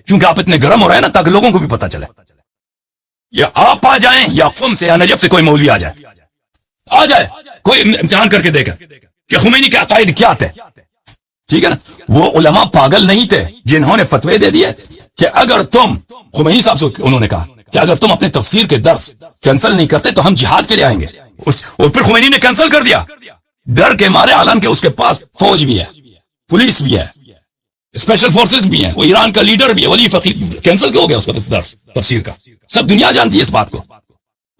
کیونکہ آپ اتنے گرم ہو رہے ہیں نا تاکہ لوگوں کو بھی پتا چلے. یا آپ آ جائیں یا قم سے یا نجف سے کوئی مولوی آ جائے کوئی امتحان کر کے دیکھا کہ خمینی کے عقائد کیا تھے. ٹھیک ہے نا. وہ علماء پاگل نہیں تھے جنہوں نے فتوے دے دیے کہ اگر تم خمینی صاحب سے انہوں نے کہا کہ اگر تم اپنے تفسیر کے درس کینسل نہیں کرتے تو ہم جہاد کے لیے آئیں گے. اور پھر خمینی نے کینسل کر دیا ڈر کے مارے، حالانکہ کہ اس کے پاس فوج بھی ہے، پولیس بھی ہے، اسپیشل فورسز بھی ہیں، وہ ایران کا لیڈر بھی ہے. ولی فقیر کینسل کیوں ہو گیا اس کا درس تفسیر کا؟ سب دنیا جانتی ہے اس بات کو.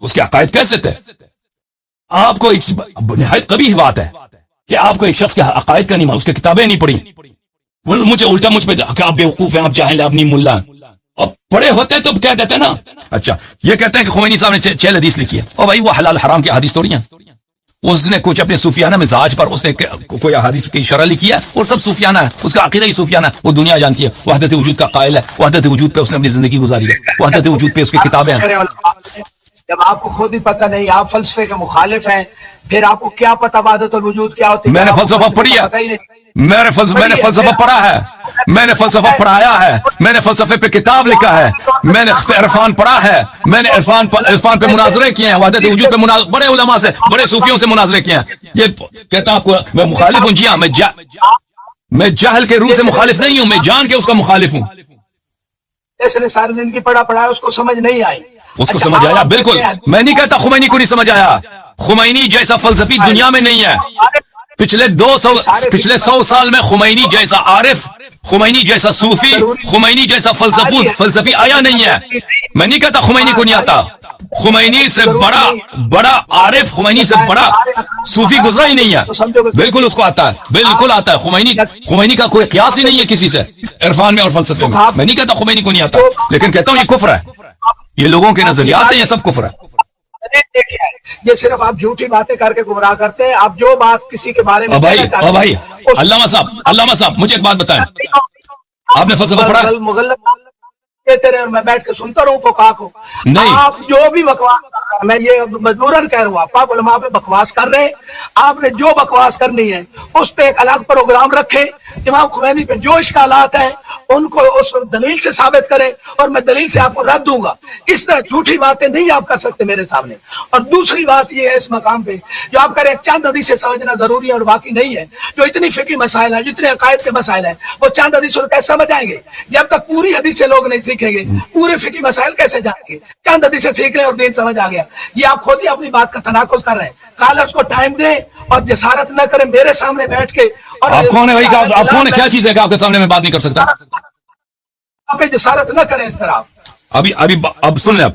اس کے عقائد کیسے تھے؟ آپ کو ایک نہایت قبیح بات ہے کہ آپ کو ایک شخص کے عقائد کا نہیں معلوم، اس کی کتابیں نہیں پڑھی. مجھے الٹا مجھ پہ کہ آپ بیوقوف ہیں، آپ جاہل ہیں، آپ نہیں ملا. اور پڑھے ہوتے تو کہہ دیتے نا. اچھا یہ کہتے ہیں کہ خمینی صاحب نے 6 حدیث لکھی ہے. اور بھائی وہ حلال حرام کی حدیث تھوڑی ہیں. اس نے کچھ اپنے صوفیانہ مزاج پر اس نے کوئی حدیث کی شرح لکھی ہے اور سب صوفیانہ ہے، اس کا عقیدہ ہی صوفیانہ ہے. وہ دنیا جانتی ہے، وحدت وجود کا قائل ہے، وحدت وجود پہ اس نے اپنی زندگی گزاری ہے، وحدت وجود پہ اس کی کتابیں ہیں. جب آپ کو خود ہی پتہ نہیں، آپ فلسفے کے مخالف ہیں، پھر آپ کو کیا پتہ وحدت الوجود کیا ہوتی ہے؟ میں نے فلسفہ پڑھی ہے، میں نے فلسفہ پڑھا ہے، میں نے فلسفہ پڑھایا ہے، میں نے فلسفے پہ کتاب لکھا ہے، میں نے عرفان پڑھا ہے، میں نے عرفان پہ مناظرے کیے ہیں، وحدت وجود پہ بڑے علماء سے، بڑے صوفیوں سے مناظرے کیے ہیں. یہ کہتا ہوں آپ کو میں مخالف ہوں. جی ہاں، میں جہل کے روح سے مخالف نہیں ہوں، میں جان کے اس کا مخالف ہوں. اس نے ساری زندگی پڑھا اس کو سمجھ نہیں آئی. اس کو سمجھ آیا بالکل. میں نہیں کہتا خمینی کو نہیں سمجھ آیا. خمینی جیسا فلسفی دنیا میں نہیں ہے. پچھلے 100 سال میں خمینی جیسا عارف، خمینی جیسا صوفی، خمینی جیسا فلسفی آیا نہیں ہے. میں نہیں کہتا خمینی کو نہیں آتا. خمینی سے بڑا عارف، خمینی سے بڑا صوفی گزرا ہی نہیں ہے. بالکل اس کو آتا ہے، بالکل آتا ہے. خمینی کا کوئی قیاس ہی نہیں ہے کسی سے عرفان میں اور فلسفے میں. میں نہیں کہتا خمینی کو نہیں آتا، لیکن کہتا ہوں یہ کفر ہے. یہ لوگوں کے نظریات ہیں، یہ سب کفر ہے. یہ صرف آپ جھوٹی باتیں کر کے گمراہ کرتے ہیں. آپ جو بات کسی کے بارے میں بھائی علامہ صاحب مجھے ایک بات بتائیں، آپ نے فلسفہ پڑھا؟ کہتے رہے اور میں بیٹھ کے سنتا رہوں فقہا کو. آپ جو بھی بکواس کر رہے ہیں، میں یہ مجبوراً کہہ رہا ہوں، آپ علماء پہ بکواس کر رہے ہیں. آپ نے جو بکواس کرنی ہے اس پہ ایک الگ پروگرام رکھے. امام خمینی پہ جو اشکالات ہیں ان کو اس دلیل سے ثابت کریں اور میں دلیل سے آپ کو رد دوں گا. اس طرح جھوٹی باتیں نہیں آپ کر سکتے میرے سامنے. اور دوسری بات یہ ہے اس مقام پہ جو آپ کہہ رہے ہیں چند حدیثیں سمجھنا ضروری ہے اور باقی نہیں ہے. جو اتنی فقہی مسائل ہیں، جتنے عقائد کے مسائل ہیں، وہ چند حدیثوں کو کیسے سمجھ آئیں گے؟ جب تک پوری حدیثیں لوگ نہیں سیکھیں گے پورے فقہی مسائل کیسے جانیں گے؟ چند حدیثیں سیکھ لیں اور دین سمجھ آ گیا. یہ آپ خود ہی اپنی بات کا تناقض کر رہے ہیں. کل اس کو ٹائم دیں اور جسارت نہ کریں میرے سامنے بیٹھ کے. اور آپ کون ہے بھائی؟ آپ کون ہے؟ کیا چیز ہے کہ آپ کے سامنے میں بات نہیں کر سکتا؟ آپ جسارت نہ کریں اس طرح. اب سن لیں.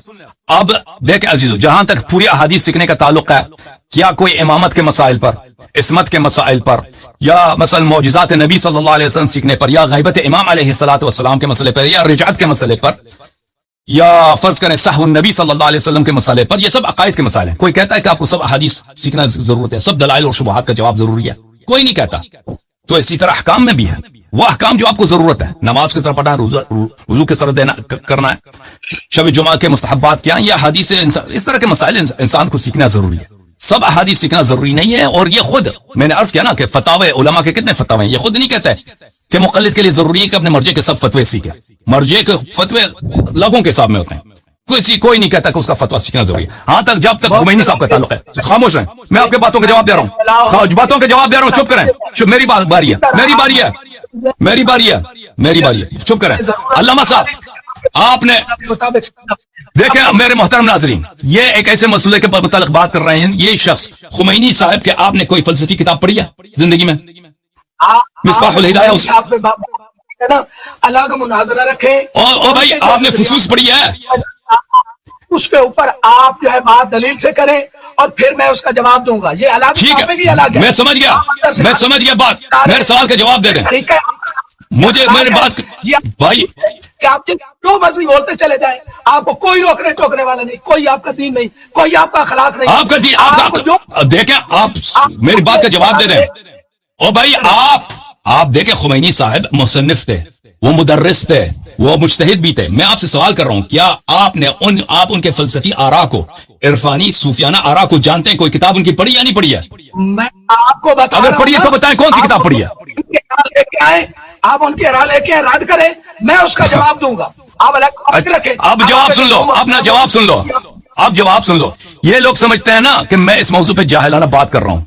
اب دیکھ عزیزو، جہاں تک پوری احادیث سیکھنے کا تعلق ہے، کیا کوئی امامت کے مسائل پر، عصمت کے مسائل پر، یا مثلا معجزات نبی صلی اللہ علیہ وسلم سیکھنے پر، یا غیبت امام علیہ الصلوۃ والسلام کے مسئلے پر، یا رجعت کے مسئلے پر، یا فرض کریں سہو النبی صلی اللہ علیہ وسلم کے مسئلے پر، یہ سب عقائد کے مسائل ہیں. کوئی کہتا ہے کہ آپ کو سب احادیث سیکھنا ضرورت ہے، سب دلائل اور شبہات کا جواب ضروری ہے؟ کوئی نہیں کہتا. تو اسی طرح احکام میں بھی ہے، وہ احکام جو آپ کو ضرورت ہے، نماز کس طرح پڑھنا ہے، وضو کس طرح دینا کرنا ہے، شب جمعہ کے مستحبات کیا ہیں، یا حدیث، اس طرح کے مسائل انسان کو سیکھنا ضروری ہے. سب احادیث سیکھنا ضروری نہیں ہے. اور یہ خود میں نے عرض کیا نا کہ فتاوی علماء کے کتنے فتاوی ہیں. یہ خود نہیں کہتا ہے کہ مقلد کے لیے ضروری ہے کہ اپنے مرجع کے سب فتوے سیکھے. مرجع کے فتوے لوگوں کے حساب میں ہوتے ہیں. کوئی نہیں کہتا کہ اس کا فتویٰ سیکھنا ضروری ہے. ہاں تک جب تک خمینی صاحب کا تعلق ہے. خاموش رہیں، میں آپ کے باتوں کا جواب دے رہا ہوں، باتوں کا جواب دے رہا ہوں. چپ کریں، میری باری ہے، چپ کریں. علامہ صاحب آپ نے دیکھیں میرے محترم ناظرین، یہ ایک ایسے مسئلے کے متعلق بات کر رہے ہیں. یہ شخص خمینی صاحب کہ آپ نے کوئی فلسفی کتاب پڑھی ہے زندگی میں؟ مصباح الہدایہ الگ مناظرہ رکھیں. اور بھائی آپ نے فصوص پڑھی ہے؟ اس کے اوپر آپ جو ہے بات دلیل سے کریں اور پھر میں اس کا جواب دوں گا. یہ الگ ٹھیک ہے، میں سمجھ گیا بات. میرے سوال کا جواب دے دیں مجھے. میری بات بھائی کہ آپ جو مرضی بولتے چلے جائیں، آپ کو کوئی روکنے ٹوکنے والا نہیں، کوئی آپ کا دین نہیں، کوئی آپ کا اخلاق نہیں. آپ کا دین دیکھیں، آپ میری بات کا جواب دے دیں. اور بھائی آپ دیکھیں خمینی صاحب مصنف تھے، وہ مدرس تھے، وہ مجتہد بھی تھے. میں آپ سے سوال کر رہا ہوں، کیا آپ ان کے فلسفی آراء کو، عرفانی صوفیانہ آراء کو جانتے ہیں؟ کوئی کتاب ان کی پڑھی یا نہیں پڑھی ہے؟ میں آپ کو بتا، اگر پڑھی ہے تو بتائیں کون سی کتاب پڑھی ہے؟ آپ ان کی رائے لے کے رد کریں, میں اس کا جواب دوں گا. آپ الگ رکھیں. اب جواب سن لو, اپنا جواب سن لو, آپ جواب سن لو. یہ لوگ سمجھتے ہیں نا کہ میں اس موضوع پہ جاہلانہ بات کر رہا ہوں,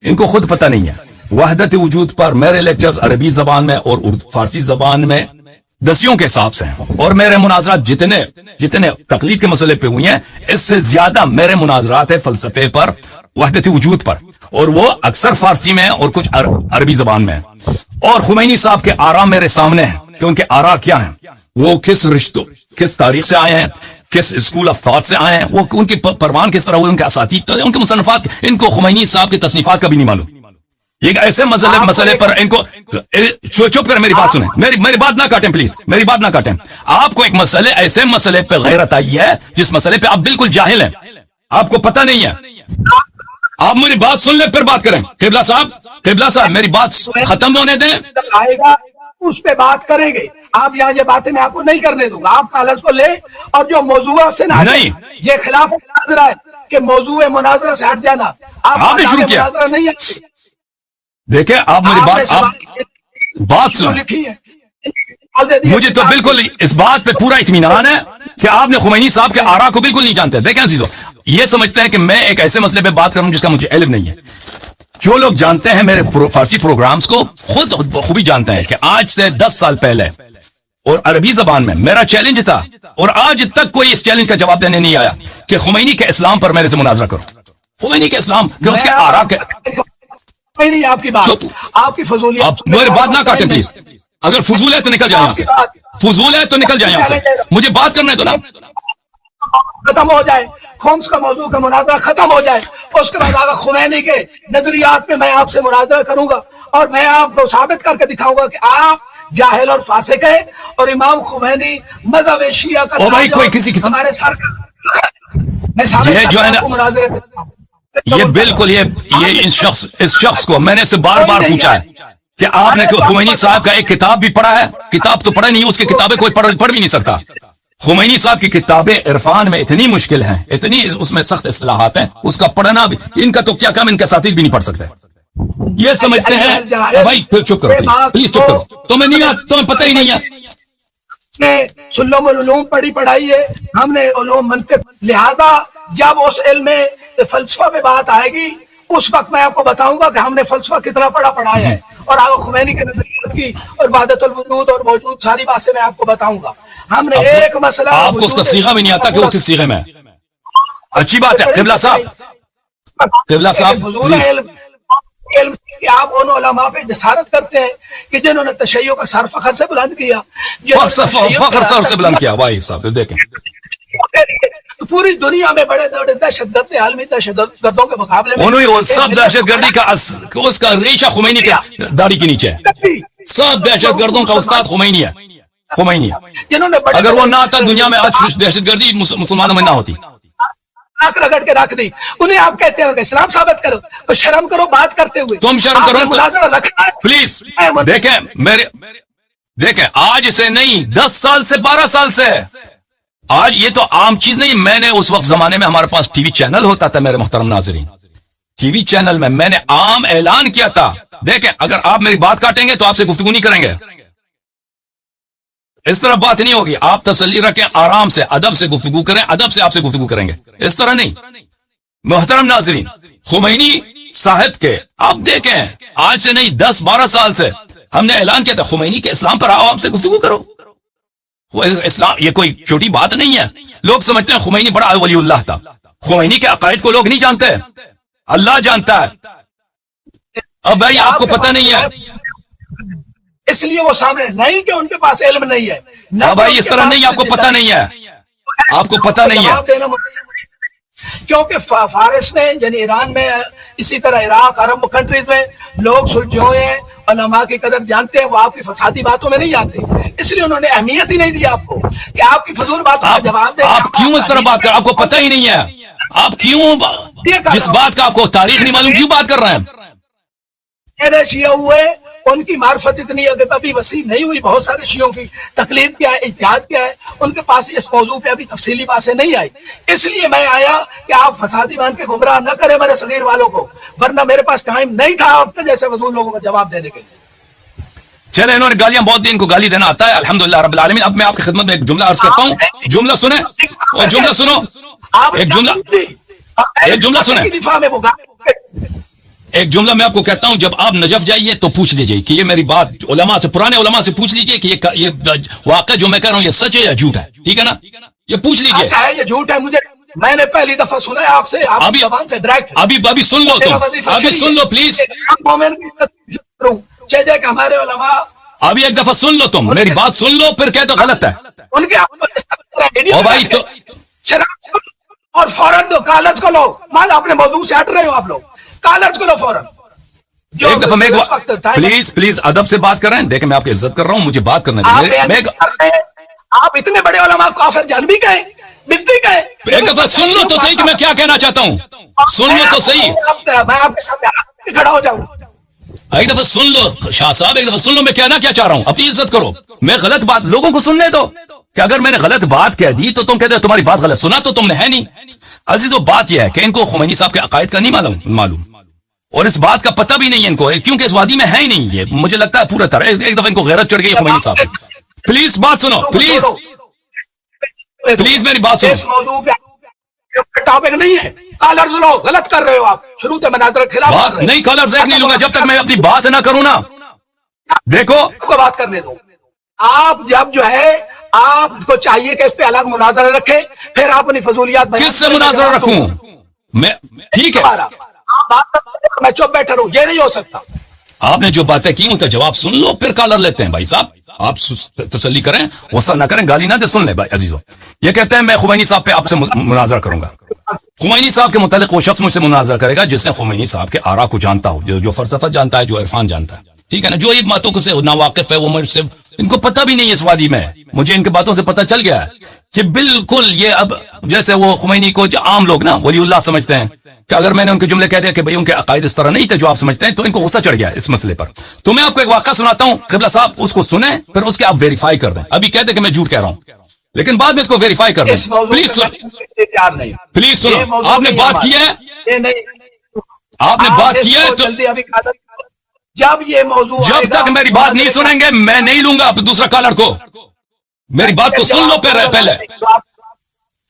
ان کو خود پتہ نہیں ہے. وحدت وجود پر میرے لیکچرز عربی زبان میں اور فارسی زبان میں دسیوں کے حساب سے ہیں, اور میرے مناظرات جتنے تقلید کے مسئلے پہ ہوئی ہیں, اس سے زیادہ میرے مناظرات ہیں فلسفے پر, وحدت وجود پر, اور وہ اکثر فارسی میں اور کچھ عربی زبان میں ہیں. اور خمینی صاحب کے آراء میرے سامنے ہیں کہ ان کے آراء کیا ہیں, وہ کس رشتوں, کس تاریخ سے آئے ہیں, کس اسکول آف تھاٹ سے آئے ہیں, وہ ان کی پروان کس طرح ہوئے, ان کے اساتید, ان کے مصنفات. ان کو خمینی صاحب کے تصنیفات کا بھی نہیں معلوم. یہ ایسے مسئلے پر ان کو چپ کر میری بات سنیں, میری بات نہ کاٹیں پلیز, میری بات نہ کاٹیں. آپ کو ایک ایسے مسئلے پہ غیرت آئی ہے جس مسئلے پہ آپ بالکل جاہل ہیں, آپ کو پتہ نہیں ہے. آپ میری بات سن لیں پھر بات کریں. قبلہ صاحب میری بات ختم ہونے دیں. آئے گا اس پہ بات کریں گے. آپ یہاں یہ باتیں میں آپ کو نہیں کرنے دوں گا. آپ کالج کو لیں اور جو موضوع سے نہ نہیں, یہ خلاف مناظرہ ہے کہ موضوع مناظرہ سے ہٹ جانا. آپ نے شروع کیا. نہیں ہے. دیکھیں آپ میری بات سن. مجھے تو بالکل اس بات پہ پورا اطمینان ہے کہ آپ نے خمینی صاحب کے آراء کو بالکل نہیں جانتے. دیکھیں عزیزو, یہ سمجھتے ہیں کہ میں ایک ایسے مسئلے پہ بات کروں جس کا مجھے علم نہیں ہے. جو لوگ جانتے ہیں میرے فارسی پروگرامز کو خود خوبی جانتے ہیں کہ آج سے 10 سال پہلے اور عربی زبان میں میرا چیلنج تھا, اور آج تک کوئی اس چیلنج کا جواب دینے نہیں آیا کہ خمینی کے اسلام پر میرے سے مناظرہ کرو. خمینی کے اسلام کہ اس کے آراء کے نہیں. آپ کی بات, آپ کی فضولیت. آپ میری بات نہ کاٹیں پلیز. اگر فضول ہے تو نکل جائیں یہاں سے, فضول ہے تو نکل جائیں یہاں سے. مجھے بات کرنے دو نا. ختم ہو جائے خمس کا موضوع کا مناظرہ ختم ہو جائے, اس کے بعد آگا خمینی کے نظریات پہ میں آپ سے مناظرہ کروں گا, اور میں آپ کو ثابت کر کے دکھاؤں گا کہ آپ جاہل اور فاسق ہیں, اور امام خمینی مذہب شیعہ کا بھائی کوئی کسی ہمارے سر کا میں ثابت کر کے مناظرے یہ بالکل یہ اس شخص کو میں نے سے بار بار پوچھا ہے کہ آپ نے خمینی صاحب کا ایک کتاب بھی پڑھا ہے. کتاب تو پڑھا نہیں, اس کی کتابیں کوئی پڑھ بھی نہیں سکتا. خمینی صاحب کی کتابیں عرفان میں اتنی مشکل ہیں, اتنی اس میں سخت اصطلاحات ہیں, اس کا پڑھنا بھی, ان کا تو کیا کام, ان کے اساتید بھی نہیں پڑھ سکتے. یہ سمجھتے ہیں بھائی پھر چپ کرو پلیز چپ کرو. تمہیں پتہ ہی نہیں ہے. سلم العلوم پڑھائی ہے ہم نے, علوم منطق. لہذا جب اس علم میں فلسفہ پہ بات آئے گی اس وقت میں آپ کو بتاؤں گا کہ ہم نے فلسفہ کتنا پڑھایا ہے, اور آگے خمینی کے نظریات کی اور وحدت الوجود اور موجود ساری باتیں میں آپ کو بتاؤں گا. ہم نے ایک مسئلہ, آپ کو اس کا صیغہ بھی نہیں آتا کہ وہ کس صیغے میں ہے. اچھی بات ہے. قبلہ صاحب علم کہ آپ ان علماء پہ جسارت کرتے ہیں کہ جنہوں نے تشیع کا سر فخر سے بلند کیا, فخر سر سے بلند کیا. بھائی صاحب دیکھیں پوری دنیا میں بڑے بڑے دہشت گرد عالمی دہشت گردوں کے مقابلے میں انہوں سب دہشت گردی کا اس کا ریشہ خمینی کے داڑھی کے نیچے ہے. سب دہشت گردوں کا استاد خمینی ہے. جنہوں نے اگر وہ نہ آتا دنیا میں آج دہشت گردی مسلمانوں میں نہ ہوتی. آنکھ رگڑ کے رکھ دی. انہیں آپ کہتے ہیں کہ اسلام ثابت کرو, تو شرم کرو بات کرتے ہوئے. تم شرم کرو پلیز. دیکھیں آج سے نہیں 10 سال سے 12 سال سے, آج یہ تو عام چیز نہیں. میں نے اس وقت زمانے میں ہمارے پاس ٹی وی چینل ہوتا تھا میرے محترم ناظرین, ٹی وی چینل میں نے عام اعلان کیا تھا. دیکھیں اگر آپ میری بات کاٹیں گے تو آپ سے گفتگو نہیں کریں گے. اس طرح بات نہیں ہوگی. آپ تسلی رکھیں, آرام سے ادب سے گفتگو کریں, ادب سے آپ سے گفتگو کریں گے, اس طرح نہیں. محترم ناظرین, خمینی صاحب کے آپ دیکھیں آج سے نہیں 10-12 سال سے ہم نے اعلان کیا تھا خمینی کے اسلام پر آؤ, آپ سے گفتگو کرو. اسلام یہ کوئی چھوٹی بات نہیں ہے. لوگ سمجھتے ہیں خمینی بڑا ولی اللہ تھا. خمینی کے عقائد کو لوگ نہیں جانتے, اللہ جانتا ہے. اب بھائی آپ کو پتہ نہیں ہے, اس لیے وہ سامنے نہیں کہ ان کے پاس علم نہیں ہے. ہاں بھائی اس طرح نہیں, آپ کو پتہ نہیں ہے, آپ کو پتہ نہیں ہے. کیونکہ فارس میں یعنی ایران میں, اسی طرح عراق عرب کنٹریز میں لوگ سلجھے ہوئے ہیں, علماء کی قدر جانتے ہیں, وہ آپ کی فسادی باتوں میں نہیں جانتے. اس لیے انہوں نے اہمیت ہی نہیں دی آپ کو کہ آپ کی فضول باتوں کا جواب دیں. آپ کیوں اس طرح بات کر, آپ کو پتہ ہی نہیں ہے, آپ کیوں جس بات کا آپ کو تاریخ نہیں معلوم کیوں بات کر رہے ہیں. شیعہ ہوئے ان کی معرفت اتنی ابھی وسیع نہیں ہوئی. بہت سارے شیعوں کی تقلید کیا ہے, اجتہاد کیا ہے, ان کے پاس اس موضوع پہ ابھی تفصیلی باتیں نہیں آئی. اس لیے میں آیا کہ آپ فسادی مان کے گمراہ نہ کریں میرے صغیر والوں کو, ورنہ میرے پاس ٹائم نہیں تھا آپ کے جیسے فضول لوگوں کا جواب دینے کے لیے. چلے انہوں نے گالیاں بہت دی, ان کو گالی دینا آتا ہے, الحمدللہ رب العالمین. اب میں آپ کی خدمت میں ایک جملہ عرض کرتا ہوں, جملہ سنیں اور جملہ سنو, ایک جملہ سنیں, ایک جملہ میں آپ کو کہتا ہوں. جب آپ نجف جائیے تو پوچھ لیجئے کہ یہ میری بات علماء سے, پرانے علماء سے پوچھ لیجئے کہ یہ واقعہ جو میں کہہ رہا ہوں یہ سچ ہے یا جھوٹ ہے, ٹھیک ہے نا, یہ پوچھ لیجئے. اچھا ہے یہ جھوٹ ہے, مجھے میں نے پہلی دفعہ سنا ہے آپ سے, آپ زبان سے ڈائریکٹ. ابھی سن لو تم, ابھی سن لو پلیز, ہمارے علماء, ابھی ایک دفعہ سن لو تم, میری بات سن لو پھر کہہ دو غلط ہے. ان کے او بھائی تو اور فوراً دو کالج کو لو, مان اپنے موضوع سے ہٹ رہے ہو آپ لوگ, کالج کو لو فوراً. ایک دفعہ میں پلیز ادب سے بات کر رہے ہیں, دیکھیں میں آپ کی عزت کر رہا ہوں, مجھے بات کرنے دیں. آپ اتنے بڑے علماء کافر جان بھی گئے, بکتی گئے. ایک دفعہ سن لو تو صحیح کہ میں کیا کہنا چاہتا ہوں, سن لو تو صحیح. میں آپ کے سامنے کھڑا ہو جاؤں. ایک دفعہ سن لو شاہ صاحب, ایک دفعہ سن لو میں کہنا کیا چاہ رہا ہوں, اپنی عزت کرو. میں غلط بات لوگوں کو سننے دو, کہ اگر میں نے غلط بات کہہ دی تو تم کہتے ہو تمہاری بات غلط, سنا تو تم نے ہے نہیں. عزیزو بات یہ ہے کہ ان کو خمینی صاحب کے عقائد کا نہیں معلوم, اور اس بات کا پتہ بھی نہیں ہے ان کو, کیونکہ اس وادی میں ہے ہی نہیں. یہ مجھے لگتا ہے پورا طرح ایک دفعہ ان کو غیرت چڑھ گئی خمینی صاحب کی. پلیز بات سنو, پلیز میری بات سنو. اس موضوع پہ ٹاپک نہیں ہے, کالرز لو, غلط کر رہے ہو آپ, شروع سے مناظر کے خلاف بات نہیں, کالرز ایک نہیں لوں گا جب تک میں اپنی بات نہ کروں نا. دیکھو کو بات کرنے دو. آپ جب جو ہے آپ کو چاہیے کہ اس پہ الگ مناظرہ رکھے, پھر آپ اپنی فضولیات کس سے مناظرہ رکھوں میں, ٹھیک ہے آپ بات کرتے میں چپ بیٹھا رہوں, یہ نہیں ہو سکتا. آپ نے جو باتیں کی ان کا جواب سن لو پھر کالر لیتے ہیں. بھائی صاحب آپ تسلی کریں, غصہ نہ کریں, گالی نہ دے, سن لیں بھائی عزیزو. یہ کہتے ہیں میں خمینی صاحب پہ آپ سے مناظرہ کروں گا. خمینی صاحب کے متعلق وہ شخص مجھ سے مناظرہ کرے گا جس نے خمینی صاحب کے آرا کو جانتا ہو, جو فلسفہ جانتا ہے, جو عرفان جانتا ہے, ٹھیک ہے نا, جو یہ باتوں سے ناواقف ہے. وہ مجھ سے, ان کو پتہ بھی نہیں ہے اس وادی میں, مجھے ان کے باتوں سے پتہ چل گیا ہے کہ بالکل یہ اب جیسے وہ خمینی کو عام لوگ نا ولی اللہ سمجھتے ہیں, کہ اگر میں نے ان کے جملے کہہ دیا کہ بھئی ان کے عقائد اس طرح نہیں تھے جو آپ سمجھتے ہیں, تو ان کو غصہ چڑھ گیا اس مسئلے پر. تو میں آپ کو ایک واقعہ سناتا ہوں, قبلہ صاحب اس کو سنیں, پھر اس کے آپ ویریفائی کر دیں. ابھی کہہ دیں کہ میں جھوٹ کہہ رہا ہوں, لیکن بعد میں اس کو ویریفائی کر دیں. پلیز سنو, آپ نے بات کی ہے, آپ نے بات کی ہے, تو جب یہ موضوع جب تک میری بات نہیں سنیں گے میں نہیں لوں گا دوسرا کالر کو. میری بات کو سن لو پہلے,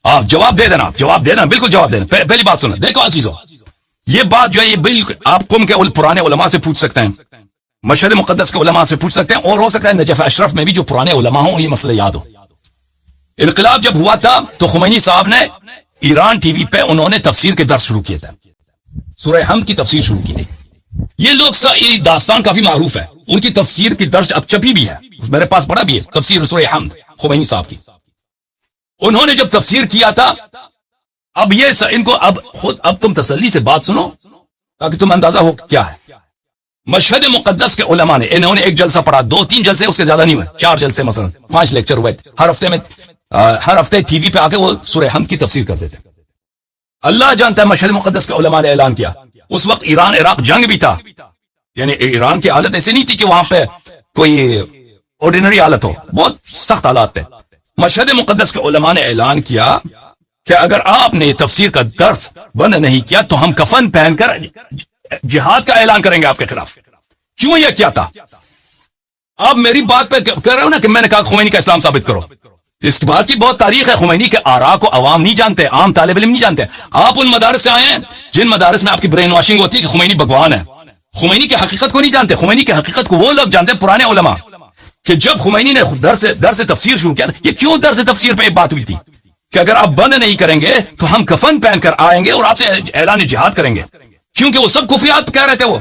آپ جواب دے دینا, جواب دینا, بالکل جواب دینا. پہلی بات سنو, دیکھو عزیزو, یہ بات جو ہے یہ بالکل آپ قوم کے پرانے علماء سے پوچھ سکتے ہیں, مشہد مقدس کے علماء سے پوچھ سکتے ہیں, اور ہو سکتا ہے نجف اشرف میں بھی جو پرانے علماء ہوں یہ مسئلہ یاد ہو. انقلاب جب ہوا تھا تو خمینی صاحب نے ایران ٹی وی پہ انہوں نے تفسیر کے درس شروع کیے تھے, سورہ حمد کی تفسیر شروع کی تھی. یہ لوگ یہ داستان کافی معروف ہے, ان کی تفسیر کی درس اب چھپی بھی ہے, میرے پاس پڑا بھی ہے تفسیر سورہ حمد خمینی صاحب کی. انہوں نے جب تفسیر کیا تھا, اب یہ ان کو اب تم تسلی سے بات سنو تاکہ تم اندازہ ہو کیا ہے. مشہد مقدس کے علماء نے, انہوں نے ایک جلسہ پڑھا, 2-3 جلسے, اس کے زیادہ نہیں ہوئے, 4 جلسے, مثلا 5 لیکچر ہوئے ہر ہفتے ٹی وی پہ آ کے وہ سورہ حمد کی تفسیر کرتے تھے. اللہ جانتا ہے مشہد مقدس کے علماء نے اعلان کیا, اس وقت ایران عراق جنگ بھی تھا, یعنی ایران کی حالت ایسی نہیں تھی کہ وہاں پہ کوئی آرڈینری حالت ہو, بہت سخت حالات تھے. مشہد مقدس کے علماء نے اعلان کیا کہ اگر آپ نے تفسیر کا درس بند نہیں کیا تو ہم کفن پہن کر جہاد کا اعلان کریں گے آپ کے خلاف. کیوں یہ کیا تھا؟ آپ میری بات پہ کہہ رہے ہو نا کہ میں نے کہا خمینی کا اسلام ثابت کرو. اس بات کی بہت تاریخ ہے, خمینی کے آراء کو عوام نہیں جانتے, عام طالب علم نہیں جانتے. آپ ان مدارس سے آئے ہیں جن مدارس میں آپ کی برین واشنگ ہوتی ہے کہ خمینی بھگوان ہے. خمینی کی حقیقت کو نہیں جانتے. خمینی کی حقیقت کو وہ لوگ جانتے ہیں پرانے علماء, کہ جب خمینی نے درس تفسیر شروع کیا, یہ کیوں درس تفسیر پہ ایک بات ہوئی تھی کہ اگر آپ بند نہیں کریں گے تو ہم کفن پہن کر آئیں گے اور آپ سے اعلان جہاد کریں گے, کیونکہ وہ سب کفریات کہہ رہے تھے. وہ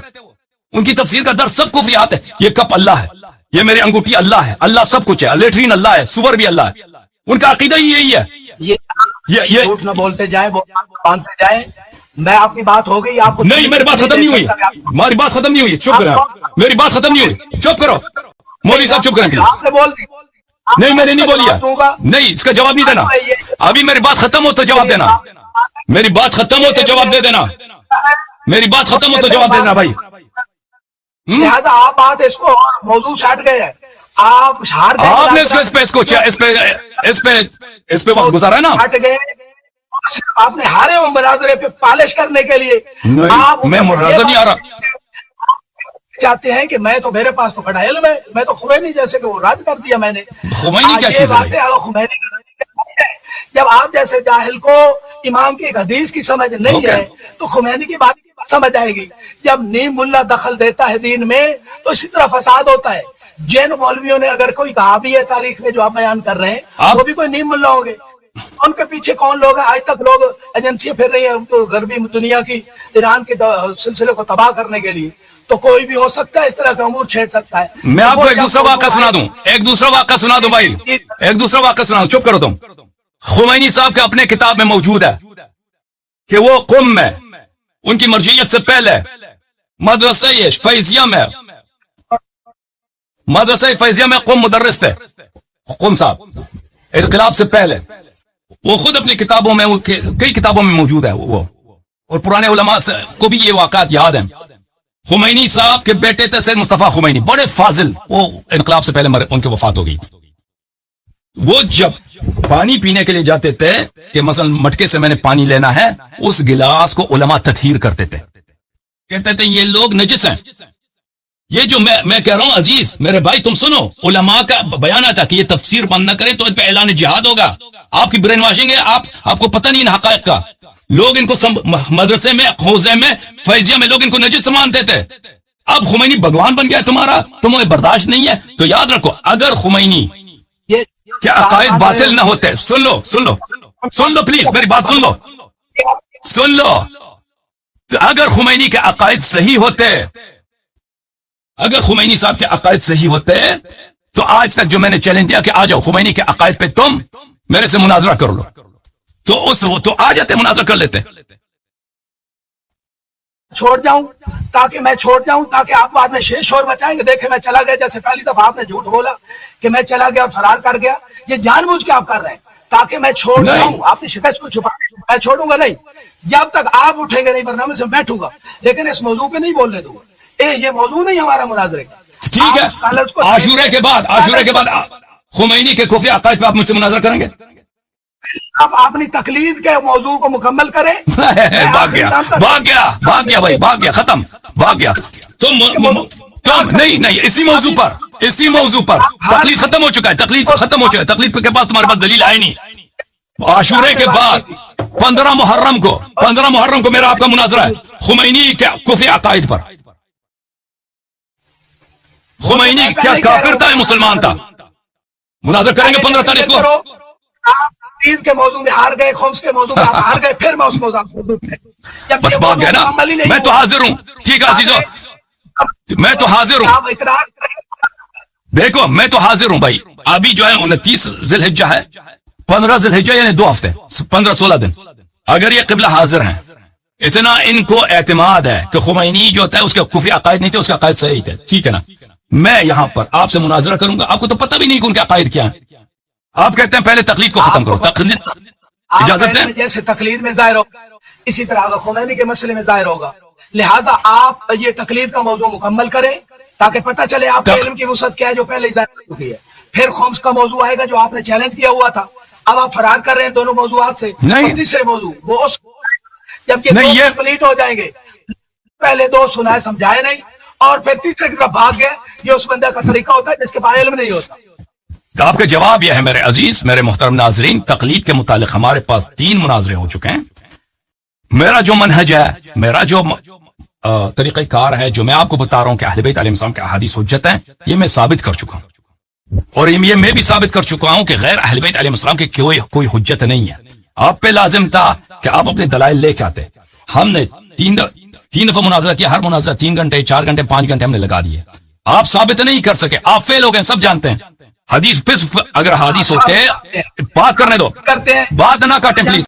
ان کی تفسیر کا درس سب کفریات ہے. یہ کپ اللہ ہے, یہ میری انگوٹھی اللہ ہے, اللہ سب کچھ ہے, لیٹرین اللہ ہے, سور بھی اللہ ہے. ان کا عقیدہ ہی یہی ہے. یہ جھوٹ نہ بولتے جائیں, باندھتے جائیں. میں آپ کی بات ہو گئی, آپ کو نہیں, میری بات ختم نہیں ہوئی, ہماری بات ختم نہیں ہوئی, چپ کریں, میری بات ختم نہیں ہوئی, چپ کرو. مولوی صاحب چپ کریں پلیز. آپ نے بول دی. نہیں, میں نے نہیں بولیا, نہیں, اس کا جواب نہیں دینا. ابھی میری بات ختم ہو تو جواب دینا, میری بات ختم ہو تو جواب دے دینا, میری بات ختم ہو تو جواب دینا بھائی. لہٰذا آپ بات اس کو موضوع سے ہٹ گئے ہیں, آپ نے اس پہ وقت گزارا ہے نا, ہٹ گئے. آپ نے ہارے ہو مناظرے پہ پالش کرنے کے لیے. میں مناظر نہیں آ رہا, چاہتے ہیں کہ میں تو میرے پاس تو بڑا علم ہے, میں تو خمینی جیسے کہ وہ رد کر دیا میں نے. خمینی کیا چیز ہے؟ جب آپ جیسے جاہل کو امام کی ایک حدیث کی سمجھ نہیں ہے تو خمینی کی بات سمجھ آئے گی. جب نیم ملا دخل دیتا ہے دین میں تو اسی طرح فساد ہوتا ہے. جن مولویوں نے اگر کوئی کہا بھی ہے تاریخ میں جو آپ بیان کر رہے ہیں وہ بھی کوئی نیم ملا ہوں گے. ان کے پیچھے کون لوگ ہیں؟ آج تک لوگ ایجنسیاں پھر رہی ہیں غربی دنیا کی ایران کے سلسلے کو تباہ کرنے کے لیے. تو کوئی بھی ہو سکتا ہے اس طرح کے امور چھیڑ سکتا ہے. میں آپ کو ایک دوسرا واقعہ سنا دوں, ایک دوسرا واقعہ سنا دوں بھائی, ایک دوسرا واقعہ سنا دوں. چپ کرو تم. خمینی صاحب کے اپنے کتاب میں موجود ہے کہ وہ قم میں ان کی مرجعیت سے پہلے مدرسہ فیضیہ میں, مدرسہ فیضیہ میں قم مدرس تھے. قم صاحب انقلاب سے پہلے, وہ خود اپنی کتابوں میں, کئی کتابوں میں موجود ہے وہ, اور پرانے علماء کو بھی یہ واقعات یاد ہیں. خمینی صاحب کے بیٹے تھے سید مصطفیٰ خمینی, بڑے فاضل, وہ انقلاب سے پہلے ان کی وفات ہو گئی. وہ جب پانی پینے کے لیے جاتے تھے کہ مثلا مٹکے سے میں نے پانی لینا ہے, اس گلاس کو علماء تطہیر کرتے تھے, کہتے تھے یہ لوگ نجس ہیں. یہ جو میں کہہ رہا ہوں عزیز میرے بھائی تم سنو, علماء کا بیان تھا کہ یہ تفسیر بند نہ کریں تو ان پہ اعلان جہاد ہوگا, آپ کی برین واشنگ ہے, آپ کو پتہ نہیں ان حقائق کا. لوگ ان کو مدرسے میں, حوزے میں, فیضیہ میں لوگ ان کو نجس مانتے تھے. اب خمینی بھگوان بن گیا تمہارا, تمہیں برداشت نہیں ہے. تو یاد رکھو اگر خمینی کہ عقائد باطل نہ ہوتے, سن لو سن لو سن لو پلیز میری بات سن لو سن لو, تو اگر خمینی کے عقائد صحیح ہوتے, اگر خمینی صاحب کے عقائد صحیح ہوتے تو آج تک جو میں نے چیلنج دیا کہ آ جاؤ خمینی کے عقائد پہ تم میرے سے مناظرہ کر لو, تو آ جاتے, مناظرہ کر لیتے. چھوڑ جاؤں تاکہ میں چھوڑ جاؤں تاکہ آپ بعد میں شور مچائیں گے. دیکھیں میں چلا گیا, جیسے پہلی دفعہ آپ نے جھوٹ بولا کہ میں چلا گیا اور فرار کر گیا, یہ جان بوجھ کے آپ کر رہے ہیں تاکہ میں چھوڑ جاؤں. آپ نے شکست کو چھپا, میں چھوڑوں گا نہیں جب تک آپ اٹھیں گے نہیں, ورنہ میں سے بیٹھوں گا, لیکن اس موضوع پہ نہیں بولنے دوں گا. یہ موضوع نہیں ہمارا مناظرے کا. ٹھیک ہے, عاشورے کے بعد خمینی کے کفری عقائد پہ آپ مجھ سے مناظرہ کریں گے. اب اپنی تقلید کے موضوع کو مکمل کریں. بھاگ گیا بھائی, بھاگ گیا, ختم, بھاگ گیا. تم نہیں اسی موضوع پر تقلید ختم ہو چکا ہے, تقلید کے پاس تمہارے پاس دلیل آئے نہیں. عاشورے کے بعد 15 محرم کو میرا آپ کا مناظرہ ہے خمینی کے کفری عقائد پر. خمینی کیا کافر تھا یا مسلمان تھا؟ مناظرہ کریں گے 15 تاریخ کو. عید کے موضوع میں ہار گئے, خمس کے موضوع میں ہار گئے, پھر میں اس موضوع بس بات گیا نا, میں تو حاضر ہوں. ٹھیک ہے عزیزو, میں تو حاضر ہوں. دیکھو میں تو حاضر ہوں بھائی. ابھی جو ہے 29 ذی الحجہ ہے, 15 ذی الحجہ یعنی 2 ہفتے, 15-16 دن. اگر یہ قبلہ حاضر ہیں, اتنا ان کو اعتماد ہے کہ خمینی جو ہوتا ہے اس کے کفری عقائد نہیں تھے, اس کے عقائد صحیح تھے, ٹھیک ہے نا, میں یہاں پر آپ سے مناظرہ کروں گا. آپ کو تو پتہ بھی نہیں کہ ان کے عقائد کیا ہیں. آپ کہتے ہیں پہلے تقلید کو ختم کرو. تقلید اجازت دیں, جیسے تقلید میں ظاہر ہوگا اسی طرح خمینی کے مسئلے میں ظاہر ہوگا. لہٰذا آپ یہ تقلید کا موضوع مکمل کریں تاکہ پتہ چلے آپ کے علم کی وسعت کیا ہے جو پہلے ظاہر ہو چکی ہے. پھر خمس کا موضوع آئے گا جو آپ نے چیلنج کیا ہوا تھا. اب آپ فرار کر رہے ہیں دونوں موضوعات سے. تیسرے موضوع وہ جب یہ کمپلیٹ ہو جائیں گے, پہلے 2 سنائے سمجھائے نہیں اور پھر تیسرے کی طرف بھاگ گئے. یہ اس بندے کا طریقہ ہوتا ہے جس کے پاس علم نہیں ہوتا. تو آپ کا جواب یہ ہے میرے عزیز, میرے محترم ناظرین, تقلید کے متعلق ہمارے پاس 3 مناظرے ہو چکے ہیں. میرا جو منہج ہے, میرا جو طریقہ کار ہے, جو میں آپ کو بتا رہا ہوں کہ اہل بیت علیہ السلام کے احادیث حجت ہیں, یہ میں ثابت کر چکا ہوں. اور یہ میں بھی ثابت کر چکا ہوں کہ غیر اہل بیت علیہ السلام کے کوئی حجت نہیں ہے. آپ پہ لازم تھا کہ آپ اپنے دلائل لے کے آتے. ہم نے 3 دفعہ مناظرہ کیا, ہر مناظرہ 3 گھنٹے 4 گھنٹے 5 گھنٹے ہم نے لگا دیے. آپ ثابت نہیں کر سکے, آپ فیل ہو گئے, سب جانتے ہیں. حدیث اگر حدیث ہوتے, بات کرنے دو, بات نہ کاٹیں پلیز.